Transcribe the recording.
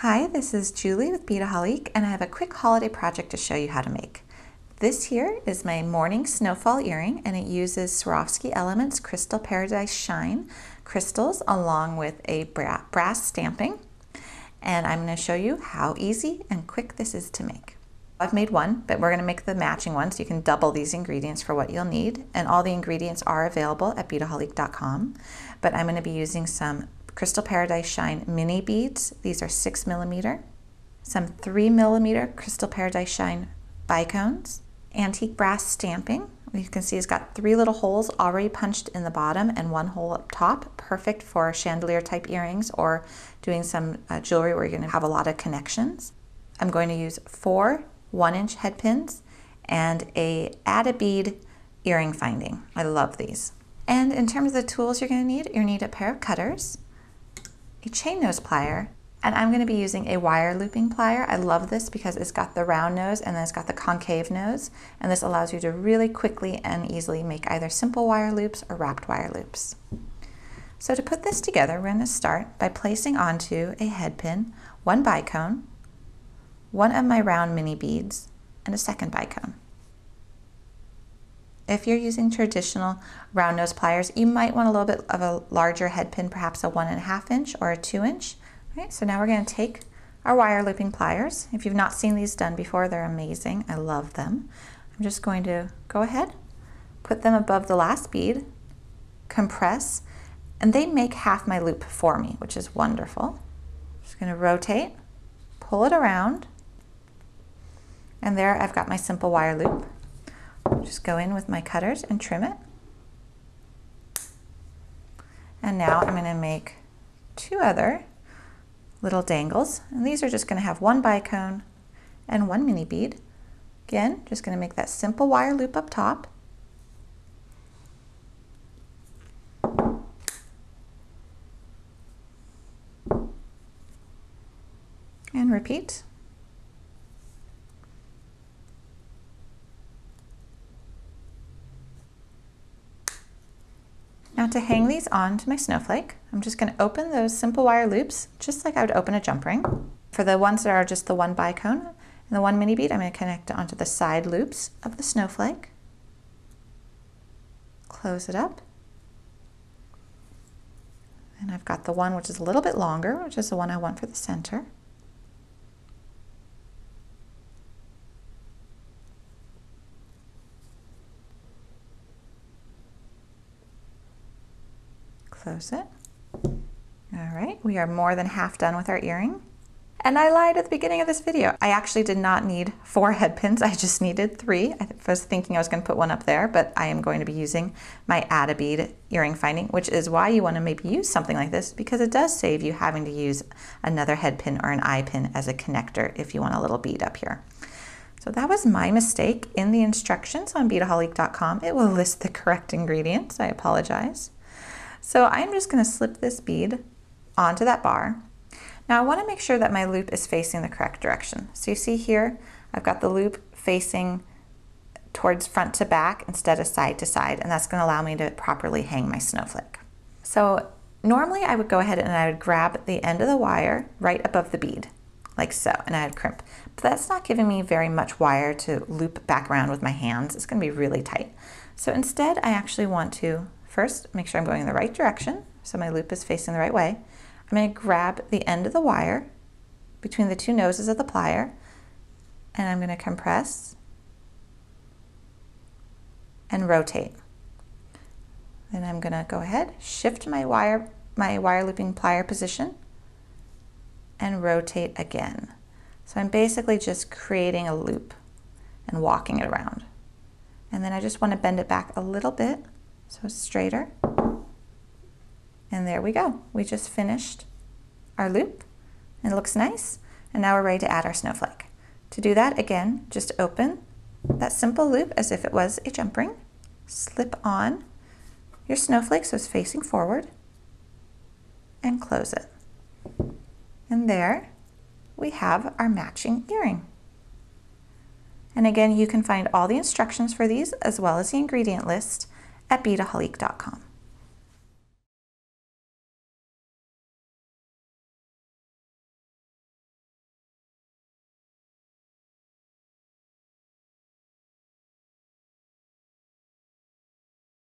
Hi, this is Julie with Beadaholique, and I have a quick holiday project to show you how to make. This here is my morning snowfall earring, and it uses Swarovski Elements Crystal Paradise Shine crystals along with a brass stamping. And I'm going to show you how easy and quick this is to make. I've made one, but we're going to make the matching one, so you can double these ingredients for what you'll need. And all the ingredients are available at beadaholique.com. But I'm going to be using some Crystal Paradise Shine mini beads. These are 6mm. Some 3mm Crystal Paradise Shine bicones. Antique brass stamping. You can see it's got 3 little holes already punched in the bottom and 1 hole up top. Perfect for chandelier type earrings or doing some jewelry where you're going to have a lot of connections. I'm going to use 4 1-inch head pins and a bead earring finding. I love these. And in terms of the tools you're going to need a pair of cutters, a chain nose plier, and I'm going to be using a wire looping plier. I love this because it's got the round nose and then it's got the concave nose, and this allows you to really quickly and easily make either simple wire loops or wrapped wire loops. So to put this together, we're going to start by placing onto a head pin 1 bicone, 1 of my round mini beads, and a second bicone. If you're using traditional round nose pliers, you might want a little bit of a larger head pin, perhaps a 1.5 inch or a 2 inch. Okay, so now we're going to take our wire looping pliers. If you've not seen these done before, they're amazing. I love them. I'm just going to go ahead, put them above the last bead, compress, and they make half my loop for me, which is wonderful. Just going to rotate, pull it around, and there I've got my simple wire loop. Just go in with my cutters and trim it. And now I'm going to make 2 other little dangles, and these are just going to have 1 bicone and 1 mini bead. Again, just going to make that simple wire loop up top. And repeat. Now to hang these on to my snowflake, I'm just going to open those simple wire loops just like I would open a jump ring. For the ones that are just the 1 bicone and the 1 mini bead, I'm going to connect it onto the side loops of the snowflake. Close it up. And I've got the one which is a little bit longer, which is the one I want for the center. Close it. All right, we are more than half done with our earring. And I lied at the beginning of this video. I actually did not need 4 head pins. I just needed 3. I was thinking I was going to put one up there, but I am going to be using my bead earring finding, which is why you want to maybe use something like this, because it does save you having to use another head pin or an eye pin as a connector if you want a little bead up here. So that was my mistake. In the instructions on beadaholique.com, it will list the correct ingredients. I apologize. So I'm just going to slip this bead onto that bar. Now I want to make sure that my loop is facing the correct direction. So you see here, I've got the loop facing towards front to back instead of side to side, and that's going to allow me to properly hang my snowflake. So normally I would go ahead and I would grab the end of the wire right above the bead, like so, and I would crimp. But that's not giving me very much wire to loop back around with my hands. It's going to be really tight. So instead I actually want to first make sure I'm going in the right direction, so my loop is facing the right way. I'm going to grab the end of the wire between the 2 noses of the plier, and I'm going to compress and rotate. Then I'm going to go ahead, shift my wire looping plier position, and rotate again. So I'm basically just creating a loop and walking it around. And then I just want to bend it back a little bit, so it's straighter. And there we go. We just finished our loop, and it looks nice. And now we're ready to add our snowflake. To do that, again, just open that simple loop as if it was a jump ring. Slip on your snowflake so it's facing forward, and close it. And there we have our matching earring. And again, you can find all the instructions for these as well as the ingredient list at beadaholique.com.